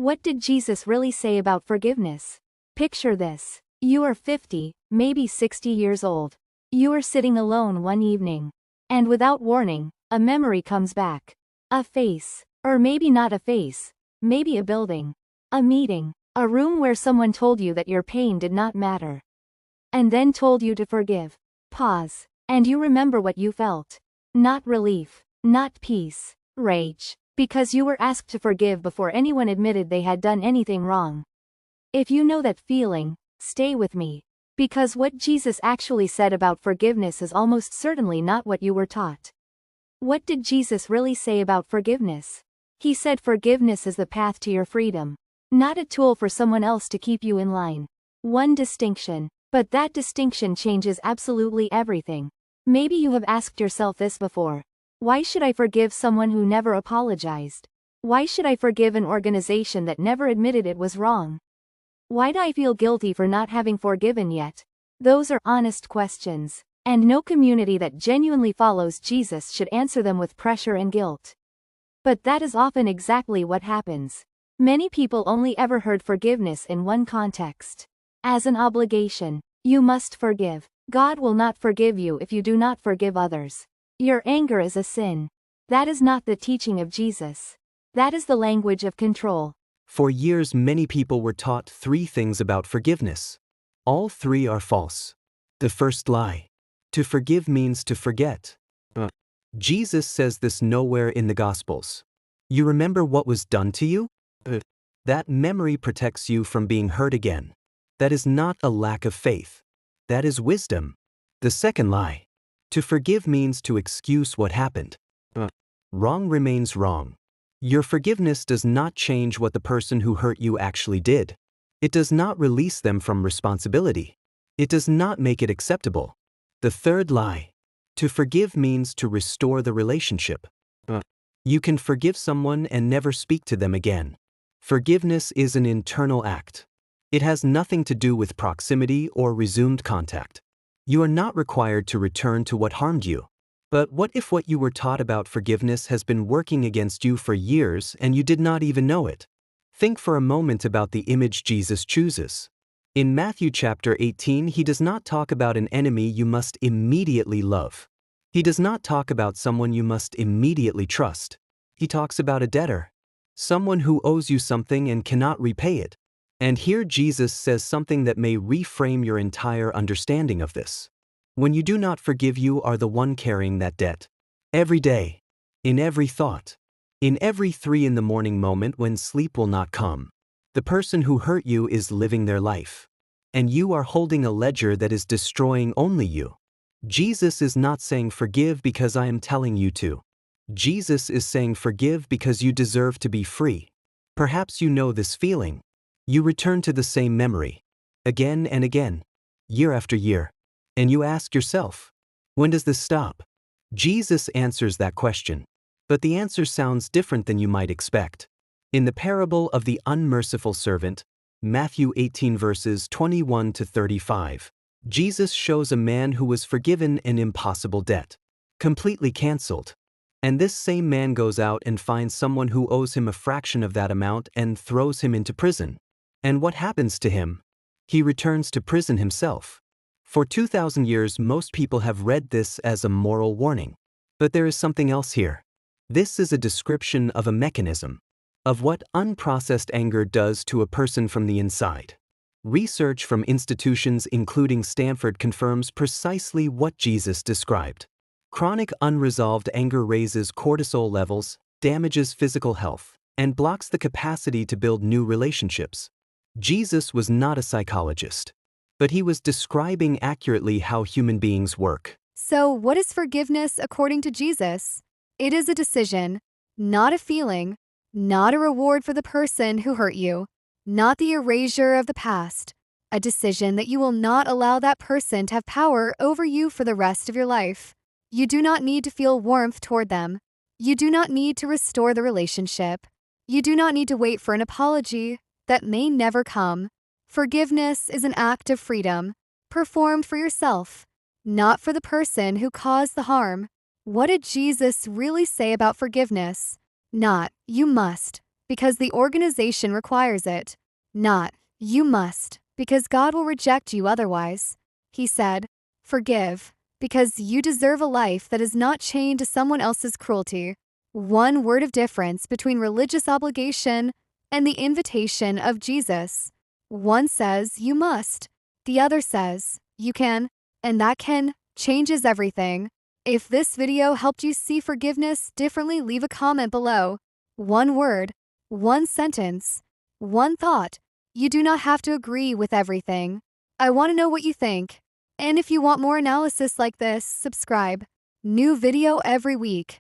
What did Jesus really say about forgiveness? Picture this. You are 50, maybe 60 years old. You are sitting alone one evening. And without warning, a memory comes back. A face. Or maybe not a face. Maybe a building. A meeting. A room where someone told you that your pain did not matter. And then told you to forgive. Pause. And you remember what you felt. Not relief. Not peace. Rage. Because you were asked to forgive before anyone admitted they had done anything wrong. If you know that feeling, stay with me. Because what Jesus actually said about forgiveness is almost certainly not what you were taught. What did Jesus really say about forgiveness? He said forgiveness is the path to your freedom. Not a tool for someone else to keep you in line. One distinction. But that distinction changes absolutely everything. Maybe you have asked yourself this before. Why should I forgive someone who never apologized? Why should I forgive an organization that never admitted it was wrong? Why do I feel guilty for not having forgiven yet? Those are honest questions, and no community that genuinely follows Jesus should answer them with pressure and guilt. But that is often exactly what happens. Many people only ever heard forgiveness in one context. As an obligation. You must forgive. God will not forgive you if you do not forgive others. Your anger is a sin. That is not the teaching of Jesus. That is the language of control. For years, many people were taught 3 things about forgiveness. All 3 are false. The first lie. To forgive means to forget. Jesus says this nowhere in the Gospels. You remember what was done to you? That memory protects you from being hurt again. That is not a lack of faith. That is wisdom. The second lie. To forgive means to excuse what happened. Wrong remains wrong. Your forgiveness does not change what the person who hurt you actually did. It does not release them from responsibility. It does not make it acceptable. The third lie. To forgive means to restore the relationship. You can forgive someone and never speak to them again. Forgiveness is an internal act. It has nothing to do with proximity or resumed contact. You are not required to return to what harmed you. But what if what you were taught about forgiveness has been working against you for years and you did not even know it? Think for a moment about the image Jesus chooses. In Matthew chapter 18, he does not talk about an enemy you must immediately love. He does not talk about someone you must immediately trust. He talks about a debtor. Someone who owes you something and cannot repay it. And here Jesus says something that may reframe your entire understanding of this. When you do not forgive, you are the one carrying that debt. Every day. In every thought. In every 3 in the morning moment when sleep will not come. The person who hurt you is living their life. And you are holding a ledger that is destroying only you. Jesus is not saying forgive because I am telling you to. Jesus is saying forgive because you deserve to be free. Perhaps you know this feeling. You return to the same memory. Again and again. Year after year. And you ask yourself, when does this stop? Jesus answers that question. But the answer sounds different than you might expect. In the parable of the unmerciful servant, Matthew 18 verses 21 to 35, Jesus shows a man who was forgiven an impossible debt. Completely canceled. And this same man goes out and finds someone who owes him a fraction of that amount and throws him into prison. And what happens to him? He returns to prison himself. For 2,000 years, most people have read this as a moral warning. But there is something else here. This is a description of a mechanism, of what unprocessed anger does to a person from the inside. Research from institutions including Stanford confirms precisely what Jesus described. Chronic unresolved anger raises cortisol levels, damages physical health, and blocks the capacity to build new relationships. Jesus was not a psychologist, but he was describing accurately how human beings work. So, what is forgiveness according to Jesus? It is a decision, not a feeling, not a reward for the person who hurt you, not the erasure of the past. A decision that you will not allow that person to have power over you for the rest of your life. You do not need to feel warmth toward them. You do not need to restore the relationship. You do not need to wait for an apology that may never come. Forgiveness is an act of freedom, performed for yourself, not for the person who caused the harm. What did Jesus really say about forgiveness? Not, you must, because the organization requires it. Not, you must, because God will reject you otherwise. He said, forgive, because you deserve a life that is not chained to someone else's cruelty. One word of difference between religious obligation and the invitation of Jesus. One says you must, the other says you can, and that can changes everything. If this video helped you see forgiveness differently, leave a comment below. One word, one sentence, one thought. You do not have to agree with everything. I want to know what you think. And if you want more analysis like this, subscribe. New video every week.